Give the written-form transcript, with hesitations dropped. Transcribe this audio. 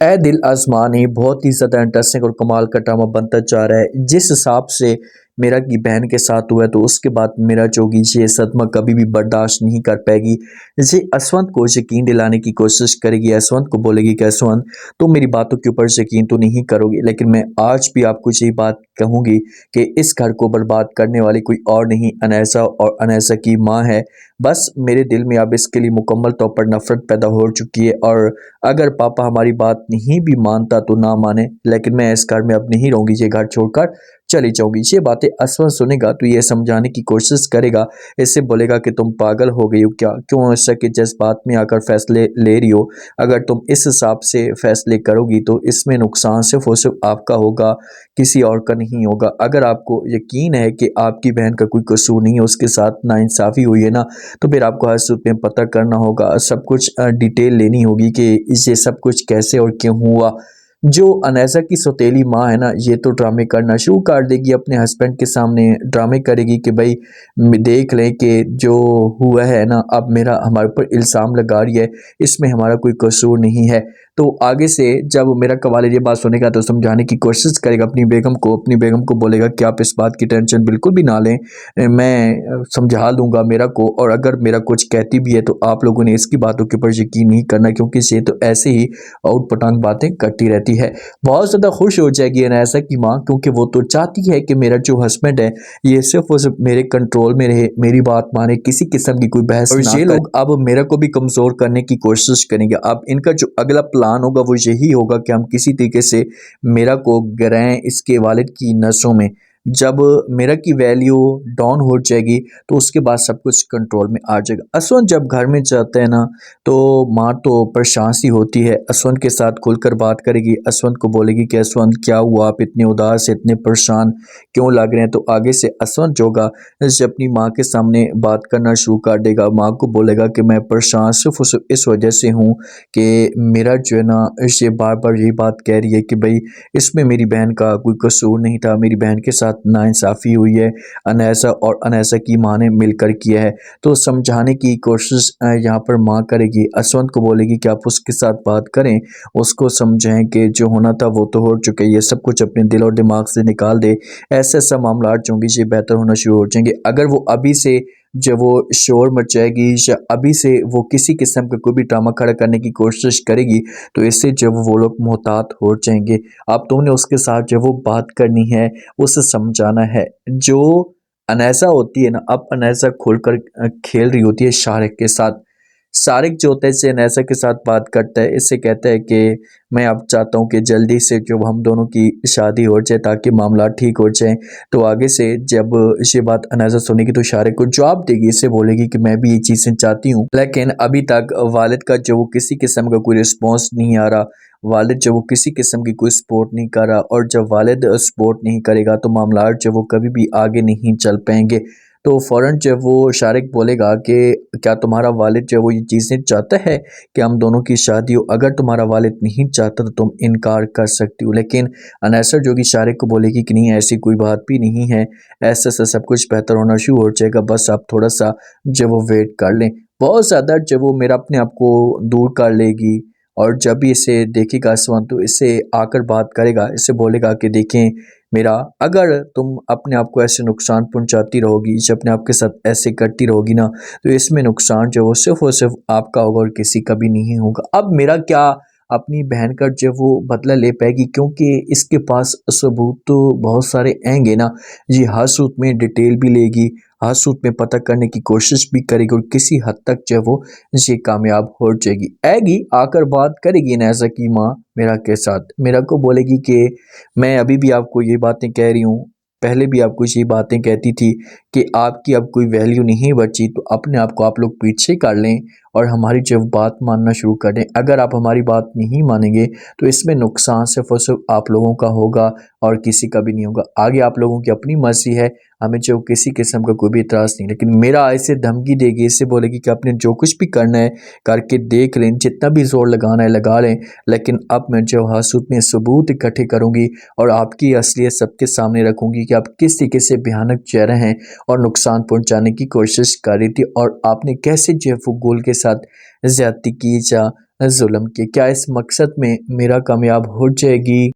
ए दिल आसमानी बहुत ही ज़्यादा इंटरेस्टिंग और कमाल का ड्रामा बनता जा रहा है। जिस हिसाब से मेरा की बहन के साथ हुआ है तो उसके बाद मेरा जोगी ये सदमा कभी भी बर्दाश्त नहीं कर पाएगी। ये असवंत को यकीन दिलाने की कोशिश करेगी, असवंत को बोलेगी कि असवंत तुम मेरी बातों के ऊपर यकीन तो नहीं करोगी, लेकिन मैं आज भी आपको यही बात कहूँगी कि इस घर को बर्बाद करने वाली कोई और नहीं अनैसा और अनैसा की माँ है। बस मेरे दिल में अब इसके लिए मुकम्मल तौर पर नफरत पैदा हो चुकी है और अगर पापा हमारी बात नहीं भी मानता तो ना माने, लेकिन मैं इस घर में अब नहीं रहूंगी, ये घर छोड़कर चली जाऊंगी। ये बातें असवर सुनेगा तो ये समझाने की कोशिश करेगा, इससे बोलेगा कि तुम पागल हो गई हो क्या, क्यों ऐसा के जज्बात में आकर फैसले ले रही हो। अगर तुम इस हिसाब से फैसले करोगी तो इसमें नुकसान सिर्फ और सिर्फ आपका होगा, किसी और का नहीं होगा। अगर आपको यकीन है कि आपकी बहन का कोई कसूर नहीं है, उसके साथ नाइंसाफ़ी हुई है ना, तो फिर आपको हर सूरत में पता करना होगा, सब कुछ डिटेल लेनी होगी कि ये सब कुछ कैसे और क्यों हुआ। जो अनैसा की सौतेली माँ है ना, ये तो ड्रामे करना शुरू कर देगी, अपने हस्बैंड के सामने ड्रामे करेगी कि भाई देख लें कि जो हुआ है ना, अब मेरा हमारे ऊपर इल्ज़ाम लगा रही है, इसमें हमारा कोई कसूर नहीं है। तो आगे से जब मेरा कवाल ये बात सुनेगा तो समझाने की कोशिश करेगा अपनी बेगम को बोलेगा कि आप इस बात की टेंशन बिल्कुल भी ना लें, मैं समझा लूँगा मेरा को, और अगर मेरा कुछ कहती भी है तो आप लोगों ने इसकी बातों के ऊपर यकीन नहीं करना, क्योंकि ये तो ऐसे ही आउट पटांग बातें करती रहती है। बहुत ज़्यादा खुश हो जाएगी अनायसा की माँ, क्योंकि वो तो चाहती है कि मेरा जो हस्बैंड है ये सिर्फ और सिर्फ मेरे कंट्रोल में रहे, मेरी बात माने, किसी किस्म की कोई बहस ना करे। ये लोग अब मेरा को भी कमज़ोर करने की कोशिश करेंगे। अब इनका जो अगला प्लान होगा वो यही होगा कि हम किसी तरीके से मेरा को गिराएं इसके वालिद की नसों में। जब मेरा की वैल्यू डाउन हो जाएगी तो उसके बाद सब कुछ कंट्रोल में आ जाएगा। असवंत जब घर में जाते हैं ना तो माँ तो परेशान सी होती है, असवंत के साथ खुलकर बात करेगी, असवंत को बोलेगी कि असवंत क्या हुआ, आप इतने उदास इतने परेशान क्यों लग रहे हैं। तो आगे से असवंत जोगा जब अपनी माँ के सामने बात करना शुरू कर देगा, माँ को बोलेगा कि मैं परेशान सिर्फ और सिर्फ इस वजह से हूँ कि मेरा जो है ना ये बार बार यही बात कह रही है कि भाई इसमें मेरी बहन का कोई कसूर नहीं था, मेरी बहन के साथ नाइंसाफ़ी हुई है, अनैसा और अनैसा की माँ ने मिलकर किया है। तो समझाने की कोशिश यहाँ पर माँ करेगी, असवंत को बोलेगी कि आप उसके साथ बात करें, उसको समझाएं कि जो होना था वो तो हो चुका है, ये सब कुछ अपने दिल और दिमाग से निकाल दे। ऐसे ऐसा मामला जो होंगे ये बेहतर होना शुरू हो जाएंगे। अगर वो अभी से जब वो शोर मचाएगी या अभी से वो किसी किस्म का कोई भी ड्रामा खड़ा करने की कोशिश करेगी तो इससे जब वो लोग मोहतात हो जाएंगे। अब तुमने उसके साथ जब वो बात करनी है, उसे समझाना है। जो अनैसा होती है ना, अब अनैसा खुलकर खेल रही होती है शारिक के साथ। शारिक जो होता है इससे अनैसा के साथ बात करता है, इससे कहता है कि मैं अब चाहता हूँ कि जल्दी से जो हम दोनों की शादी हो जाए ताकि मामला ठीक हो जाए। तो आगे से जब ये बात अनैसा सुनेगी तो शारिक को जवाब देगी, इससे बोलेगी कि मैं भी ये चीज़ें चाहती हूँ, लेकिन अभी तक वालिद का जो वो किसी किस्म का कोई रिस्पॉन्स नहीं आ रहा, वालिद जब वो किसी किस्म की कोई सपोर्ट नहीं कर रहा, और जब वालिद सपोर्ट नहीं करेगा तो मामला जो वो कभी भी आगे नहीं चल पाएंगे। तो फ़ौरन जब वो शारिक बोलेगा कि क्या तुम्हारा वालिद जो वो ये चीज़ें चाहता है कि हम दोनों की शादी हो, अगर तुम्हारा वालिद नहीं चाहता तो तुम इनकार कर सकती हो। लेकिन अनैसर जो कि शारिक को बोलेगी कि नहीं ऐसी कोई बात भी नहीं है, ऐसे से सब कुछ बेहतर होना शुरू हो जाएगा, बस आप थोड़ा सा जब वो वेट कर लें। बहुत ज़्यादा जब वो मेरा अपने आप को दूर कर लेगी और जब भी इसे देखेगा असवंत तो इससे आकर बात करेगा, इससे बोलेगा कि देखें मेरा, अगर तुम अपने आप को ऐसे नुकसान पहुंचाती रहोगी, जब अपने आप के साथ ऐसे करती रहोगी ना, तो इसमें नुकसान जो वो सिर्फ और सिर्फ आपका होगा और किसी का भी नहीं होगा। अब मेरा क्या अपनी बहन का जो वो बदला ले पाएगी, क्योंकि इसके पास सबूत तो बहुत आएंगे आएंगे ना, ये हर सूरत में डिटेल भी लेगी, हर सूरत में पता करने की कोशिश भी करेगी और किसी हद तक जो वो ये कामयाब हो जाएगी। आएगी आकर बात करेगी नैज़ा की माँ मेरा के साथ, मेरा को बोलेगी कि मैं अभी भी आपको ये बातें कह रही हूँ, पहले भी आपको ये बातें कहती थी कि आपकी अब कोई वैल्यू नहीं बची, तो अपने आप को आप लोग पीछे कर लें और हमारी जब बात मानना शुरू कर दें। अगर आप हमारी बात नहीं मानेंगे तो इसमें नुकसान सिर्फ और सिर्फ आप लोगों का होगा और किसी का भी नहीं होगा। आगे आप लोगों की अपनी मर्जी है, हमें जो किसी किस्म का कोई भी इतराज़ नहीं। लेकिन मेरा ऐसे धमकी देगी, इससे बोलेगी कि आपने जो कुछ भी करना है करके देख लें, जितना भी जोर लगाना है लगा लें, लेकिन अब मैं जो हासूत में सबूत इकट्ठे करूँगी और आपकी असलियत सबके सामने रखूँगी कि आप किस तरीके से भयानक चेहरा हैं और नुकसान पहुँचाने की कोशिश कर रही थी, और आपने कैसे जो फुगोल के साथ ज्यादती की जुल्म के। क्या इस मकसद में मेरा कामयाब हो जाएगी?